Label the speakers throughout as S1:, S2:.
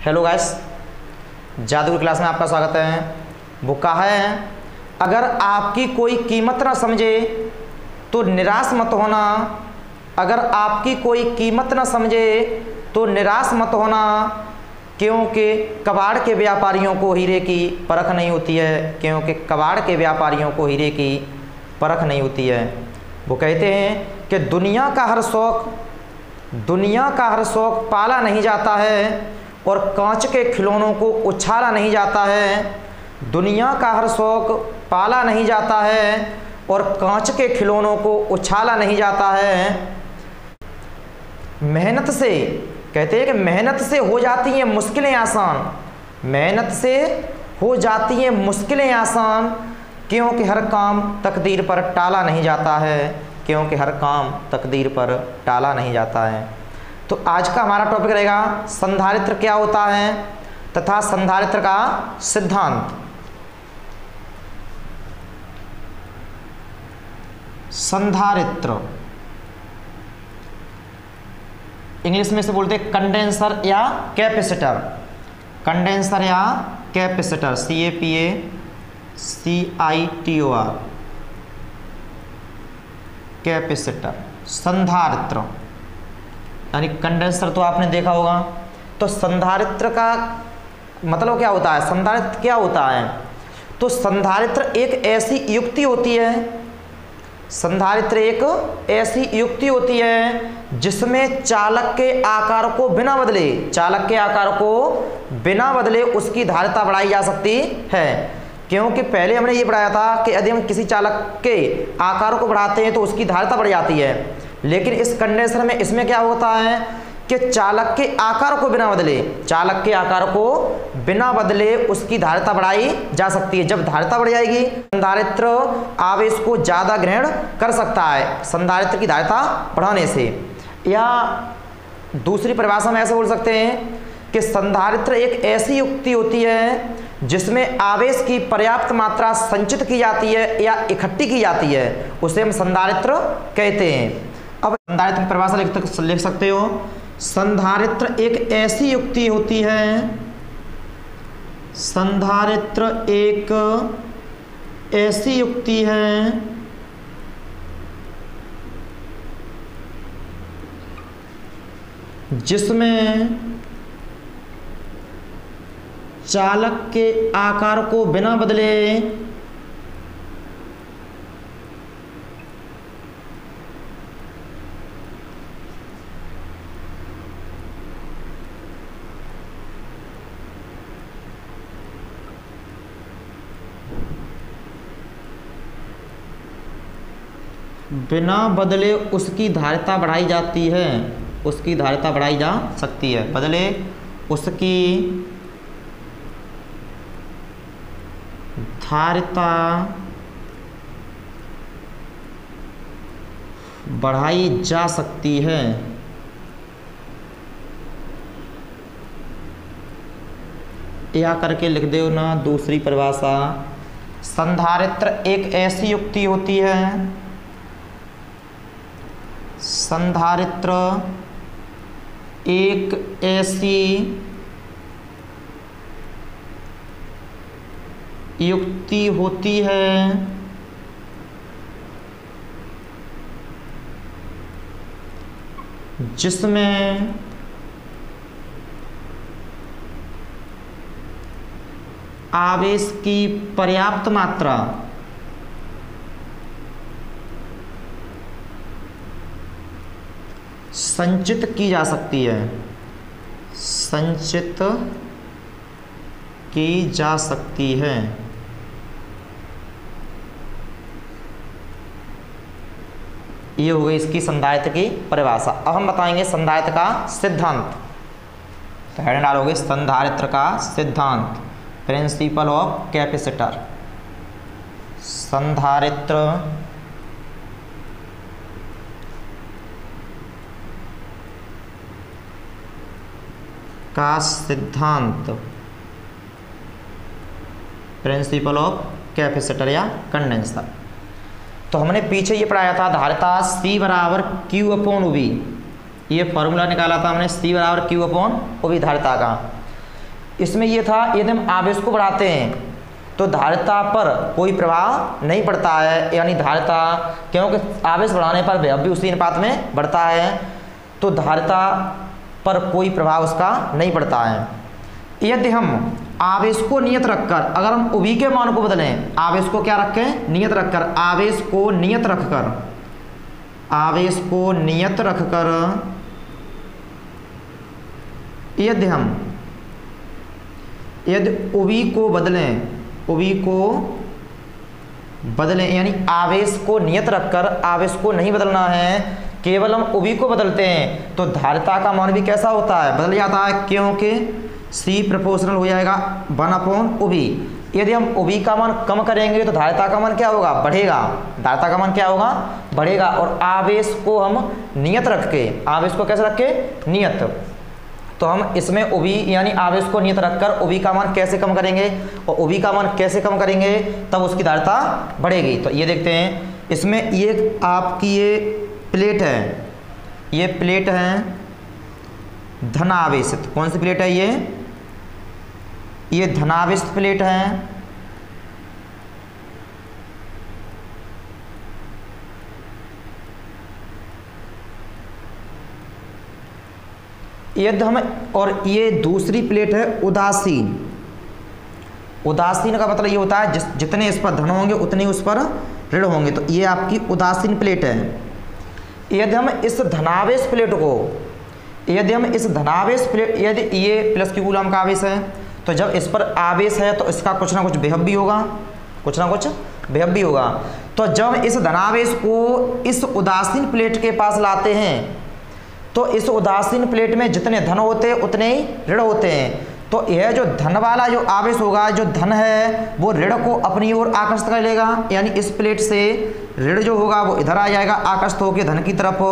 S1: Hello guys, जादू class में आपका स्वागत है। वो कहा है, अगर आपकी कोई कीमत ना समझे तो निराश मत होना। अगर आपकी कोई कीमत ना समझे तो निराश मत होना, क्योंकि कबाड़ के व्यापारियों को हीरे की परख नहीं होती है। क्योंकि कबाड़ के व्यापारियों को हीरे की परख नहीं होती है। वो कहते हैं कि दुनिया का हर शौक पाला नहीं जाता है और कांच के खिलौनों को उछाला नहीं जाता है। दुनिया का हर शौक पाला नहीं जाता है और कांच के खिलौनों को उछाला नहीं जाता है। मेहनत से, कहते हैं कि मेहनत से हो जाती हैं मुश्किलें आसान। मेहनत से हो जाती हैं मुश्किलें आसान, क्योंकि हर काम तकदीर पर टाला नहीं जाता है। क्योंकि हर काम तकदीर पर टाला नहीं जाता है। तो आज का हमारा टॉपिक रहेगा संधारित्र क्या होता है तथा संधारित्र का सिद्धांत। संधारित्र इंग्लिश में से बोलते हैं कंडेंसर या कैपेसिटर। कंडेंसर या कैपेसिटर, CAPACITOR, कैपेसिटर। संधारित्र यानी कंडेंसर तो आपने देखा होगा। तो संधारित्र का मतलब क्या होता है? संधारित्र क्या होता है? तो संधारित्र एक ऐसी युक्ति होती है, संधारित्र एक ऐसी युक्ति होती है जिसमें चालक के आकार को बिना बदले उसकी धारिता बढ़ाई जा सकती है। क्योंकि पहले हमने ये पढ़ाया था कि यदि हम किसी चालक के आकार को बढ़ाते हैं तो उसकी धारिता बढ़ जाती है। लेकिन इस कंडेंसर में इसमें क्या होता है कि चालक के आकार को बिना बदले उसकी धारिता बढ़ाई जा सकती है। जब धारिता बढ़ जाएगी, संधारित्र आवेश को ज़्यादा ग्रहण कर सकता है संधारित्र की धारिता बढ़ाने से। या दूसरी परिभाषा में ऐसे बोल सकते हैं कि संधारित्र एक ऐसी युक्ति होती है जिसमें आवेश की पर्याप्त मात्रा संचित की जाती है या इकट्ठी की जाती है, उसे हम संधारित्र कहते हैं। अब संधारित्र की परिभाषा लिख सकते हो। संधारित्र एक ऐसी युक्ति होती है, संधारित्र एक ऐसी युक्ति है जिसमें चालक के आकार को बिना बदले उसकी धारिता बढ़ाई जाती है, उसकी धारिता बढ़ाई जा सकती है। बदले उसकी धारिता बढ़ाई जा सकती है। या करके लिख दो ना दूसरी परिभाषा। संधारित्र एक ऐसी युक्ति होती है, संधारित्र एक ऐसी युक्ति होती है जिसमें आवेश की पर्याप्त मात्रा संचित की जा सकती है, संचित की जा सकती है। ये हो गई इसकी संधारित्र की परिभाषा। अब हम बताएंगे संधारित्र का सिद्धांत। तो हेड डालोगे संधारित्र का सिद्धांत, प्रिंसिपल ऑफ कैपेसिटर। संधारित्र का सिद्धांत, प्रिंसिपल ऑफ कैपेसिटर या कंडेंसर। तो हमने पीछे ये पढ़ाया था धारिता C बराबर Q/V। ये फॉर्मूला निकाला था हमने C बराबर Q/V धारिता का। इसमें ये था यदि हम आवेश को बढ़ाते हैं तो धारिता पर कोई प्रभाव नहीं पड़ता है, यानी धारिता, क्योंकि आवेश बढ़ाने पर विभव भी उसी अनुपात में बढ़ता है, तो धारिता पर कोई प्रभाव उसका नहीं पड़ता है। यदि हम आवेश को नियत रखकर, अगर हम उभी के मान को बदलें, आवेश को क्या रखें, नियत रखकर, आवेश को नियत रखकर, आवेश को नियत रखकर यदि उभी को बदलें, उभी को बदलें, यानी आवेश को नियत रखकर, आवेश को नहीं बदलना है, केवल हम उभी को बदलते हैं तो धारिता का मान भी कैसा होता है, बदल जाता है, क्योंकि C प्रोपोर्शनल हो जाएगा 1/उभी। यदि हम उभी का मान कम करेंगे तो धारिता का मान क्या होगा, बढ़ेगा, धारिता का मान क्या होगा, बढ़ेगा। और आवेश को हम नियत रख के, आवेश को कैसे रख के, नियत, तो हम इसमें उभी यानी आवेश को नियत रखकर उभी का मान कैसे कम करेंगे, और उभी का मान कैसे कम करेंगे तब उसकी धारिता बढ़ेगी। तो ये देखते हैं, इसमें ये आपकी ये प्लेट है, ये प्लेट है धनावेशित, कौन सी प्लेट है ये धनावेशित प्लेट है। यदि हम, और ये दूसरी प्लेट है उदासीन। उदासीन का मतलब ये होता है जितने इस पर धन होंगे उतने उस पर ऋण होंगे, तो ये आपकी उदासीन प्लेट है। यदि हम इस धनावेश प्लेट को, यदि हम इस धनावेश प्लेट, यदि ये प्लस Q कूलम का आवेश है तो जब इस पर आवेश है तो इसका कुछ ना कुछ विभव भी होगा, कुछ ना कुछ विभव भी होगा। तो जब इस धनावेश को इस उदासीन प्लेट के पास लाते हैं तो इस उदासीन प्लेट में जितने धन होते हैं उतने ही ऋण होते हैं। तो यह जो धन वाला जो आवेश होगा, जो धन है वो ऋण को अपनी ओर आकर्षित कर लेगा, यानी इस प्लेट से ऋण जो होगा वो इधर आ जाएगा आकर्षित होकर धन की तरफ,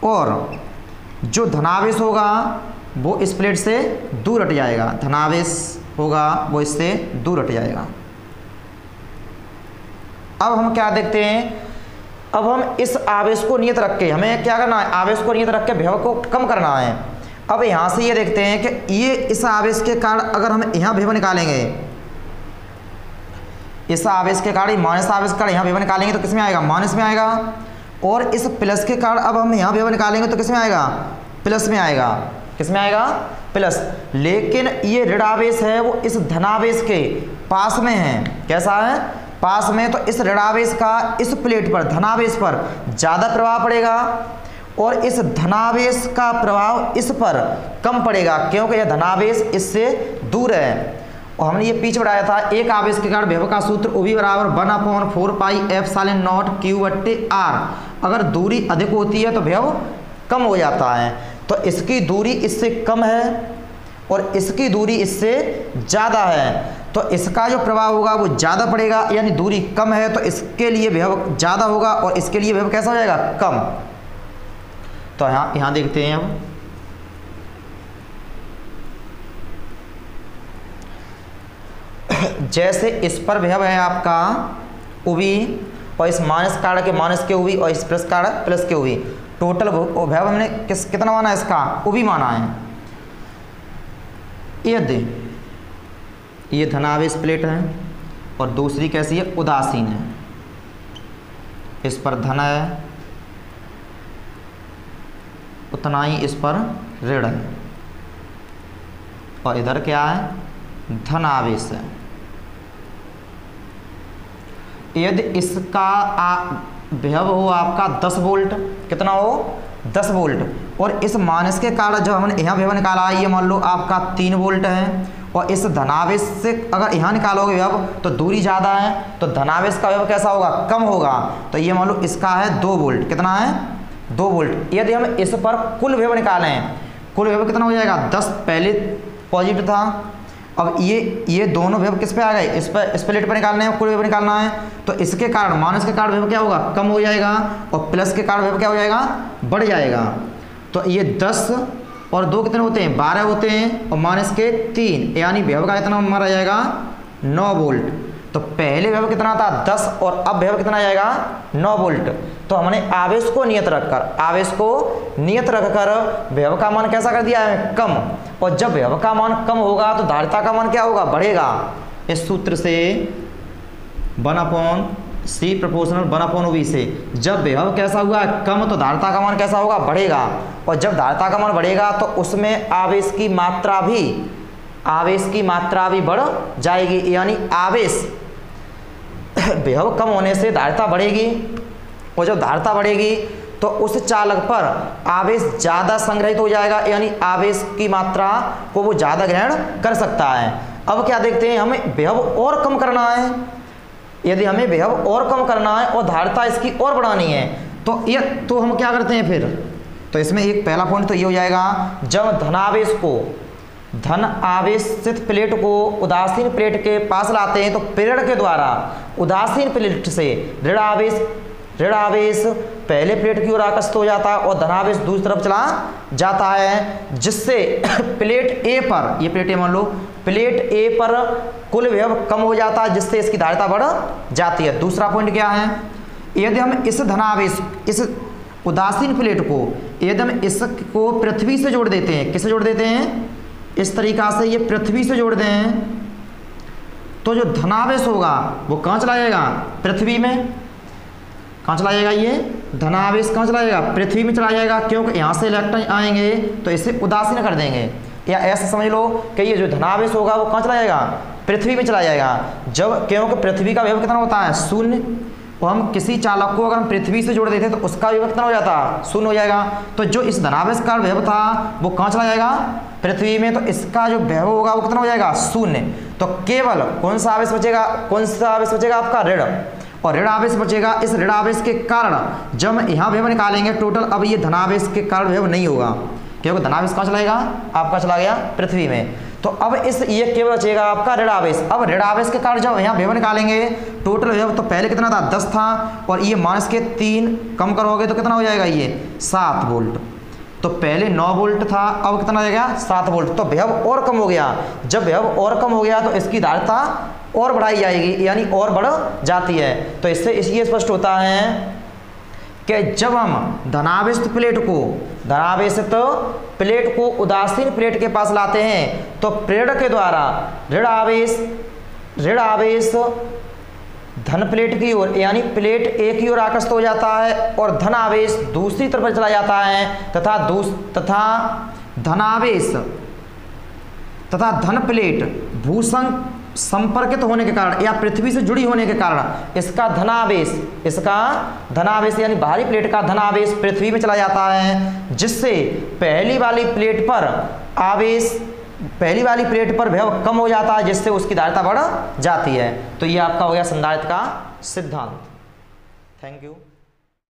S1: और जो धनावेश होगा वो इस प्लेट से दूर हट जाएगा, धनावेश होगा वो इससे दूर हट जाएगा। अब हम क्या देखते हैं, अब हम इस आवेश को नियत रख के, हमें क्या करना है, आवेश को नियत रख के विभव को कम करना है। अब यहाँ से ये देखते हैं कि ये इस आवेश के कारण अगर हम यहाँ विभव निकालेंगे, इस आवेश के कारण माइनस आवेश के कारण यहाँ विभव निकालेंगे तो किसमें आएगा, माइनस में आएगा। और इस प्लस के कारण अब हम यहाँ विभव निकालेंगे तो किसमें आएगा, प्लस में आएगा, किसमें आएगा, प्लस। लेकिन ये ऋण आवेश है वो इस धनावेश के पास में है, कैसा है, पास में, तो इस ऋणावेश का इस प्लेट पर, धनावेश पर ज़्यादा प्रभाव पड़ेगा और इस धनावेश का प्रभाव इस पर कम पड़ेगा, क्योंकि यह धनावेश इससे दूर है। और हमने ये पीछे बढ़ाया था, एक आवेश के कारण विभव का सूत्र उभी बराबर 1/4πε/0Q/r। अगर दूरी अधिक होती है तो विभव कम हो जाता है, तो इसकी दूरी इससे कम है और इसकी दूरी इससे ज़्यादा है, तो इसका जो प्रभाव होगा वो ज़्यादा पड़ेगा, यानी दूरी कम है तो इसके लिए विभव ज़्यादा होगा और इसके लिए विभव कैसा हो जाएगा, कम। तो यहाँ देखते हैं अब, जैसे इस पर विभव है आपका उभी, और इस माइनस कार्ड के माइनस के उभी, और इस प्लस कार्ड प्लस के उभी, टोटल विभव हमने कितना माना है, इसका उभी माना है। यदि ये धनावेश प्लेट है और दूसरी कैसी है, उदासीन है, इस पर धन है उतना ही इस पर ऋण है, और इधर क्या है, धनावेश है। यदि इसका विभव हो आपका 10 वोल्ट, कितना हो, 10 वोल्ट, और इस माइनस के कारण जो हमने यहाँ विभव निकाला है ये मान लो आपका 3 वोल्ट है, और इस धनावेश से अगर यहाँ निकालोगे विभव तो दूरी ज़्यादा है, तो धनावेश का विभव कैसा होगा, कम होगा। तो ये मान लो इसका है 2 वोल्ट, कितना है, 2 वोल्ट। यदि हम इस पर कुल विभव निकालें, कुल विभव कितना हो जाएगा, 10 पहले पॉजिटिव था, अब ये दोनों विभव किस पे आ गए, इस प्लेट पर निकालना है, कुल विभव निकालना है, तो इसके कारण माइनस के कारण विभव क्या होगा, कम हो जाएगा, और प्लस के कारण विभव क्या हो जाएगा, बढ़ जाएगा। तो ये 10 और 2 कितने होते हैं, 12 होते हैं, और माइनस के 3, यानी विभव का कितना हमारा जाएगा 9 वोल्ट। तो पहले विभव कितना था 10 और अब विभव कितना जाएगा 9 वोल्ट। तो हमने आवेश को नियत रखकर विभव का मान कैसा कर दिया है कम, और जब विभव का मान कम होगा तो धारिता का मान क्या होगा बढ़ेगा। इस सूत्र से 1/C प्रोपोर्शनल 1/V से जब विभव कैसा हुआ कम तो धारिता का मान कैसा होगा बढ़ेगा, और जब धारिता का मान बढ़ेगा तो उसमें आवेश की मात्रा भी बढ़ जाएगी, यानी आवेश विभव कम होने से धारिता बढ़ेगी, और जब धारिता बढ़ेगी तो उस चालक पर आवेश ज़्यादा संग्रहित हो जाएगा, यानी आवेश की मात्रा को वो ज़्यादा ग्रहण कर सकता है। अब क्या देखते हैं, हमें विभव और कम करना है। यदि हमें विभव और कम करना है और धारिता इसकी और बढ़ानी है तो हम क्या करते हैं फिर, तो इसमें एक पहला पॉइंट तो ये हो जाएगा, जब धन आवेशित प्लेट को उदासीन प्लेट के पास लाते हैं तो प्रेरण के द्वारा उदासीन प्लेट से ऋण आवेश पहले प्लेट की ओर आकर्षित हो जाता है और धनावेश दूसरी तरफ चला जाता है, जिससे प्लेट ए पर, ये प्लेट ए मान लो, प्लेट ए पर कुल विभव कम हो जाता है, जिससे इसकी धारिता बढ़ जाती है। दूसरा पॉइंट क्या है, यदि हम इस धनावेश इस उदासीन प्लेट को यदि हम इसको पृथ्वी से जोड़ देते हैं, किससे जोड़ देते हैं, इस तरीका से ये पृथ्वी से जोड़ दें तो जो धनावेश होगा वो कहाँ चला जाएगा, पृथ्वी में। कहाँ चला जाएगा, ये धनावेश कहाँ चला जाएगा, पृथ्वी में चला जाएगा, क्योंकि यहाँ से इलेक्ट्रॉन आएंगे तो इसे उदासीन कर देंगे। या ऐसा समझ लो कि ये जो धनावेश होगा वो कहाँ चला जाएगा, पृथ्वी में चला जाएगा। जब क्योंकि पृथ्वी का विभव कितना होता है 0, और हम किसी चालक को अगर हम पृथ्वी से जोड़ देते तो उसका विभव कितना हो जाता, 0 हो जाएगा। तो जो इस धनावेश का विभव था वो कहाँ चला जाएगा, पृथ्वी में, तो इसका जो विभव होगा वो कितना हो जाएगा 0। तो केवल कौन सा आवेश बचेगा आपका ऋण, और ऋण आवेश बचेगा। इस ऋण आवेश के कारण जब हम यहाँ विभव निकालेंगे टोटल, अब ये धनावेश के कारण विभव नहीं होगा, क्योंकि धनावेश कहाँ चला जाएगा, आपका चला गया पृथ्वी में। तो अब ये केवल बचेगा आपका ऋण आवेश। अब ऋण आवेश के कारण जब यहाँ विभव निकालेंगे टोटल विभव, तो पहले कितना था 10 था, और ये माइनस के 3 कम करोगे तो कितना हो जाएगा, ये 7 वोल्ट। तो पहले 9 वोल्ट था, अब कितना हो जाएगा 7 वोल्ट। तो विभव और कम हो गया, जब विभव और कम हो गया तो इसकी धारिता और बढ़ाई जाएगी, यानी और बढ़ जाती है। तो इससे ये स्पष्ट होता है कि जब हम धनावेशित प्लेट को उदासीन प्लेट के पास लाते हैं तो प्रेरण के द्वारा ऋण आवेश धन प्लेट की ओर, यानी प्लेट ए की ओर आकर्षित हो जाता है, और धन आवेश दूसरी तरफ चला जाता है, तथा धन प्लेट भूसंग संपर्कित होने के कारण या पृथ्वी से जुड़ी होने के कारण इसका धनावेश यानी बाहरी प्लेट का धनावेश पृथ्वी में चला जाता है, जिससे पहली वाली प्लेट पर विभव कम हो जाता है, जिससे उसकी धारिता बढ़ जाती है। तो ये आपका हो गया संधारित्र का सिद्धांत। Thank you.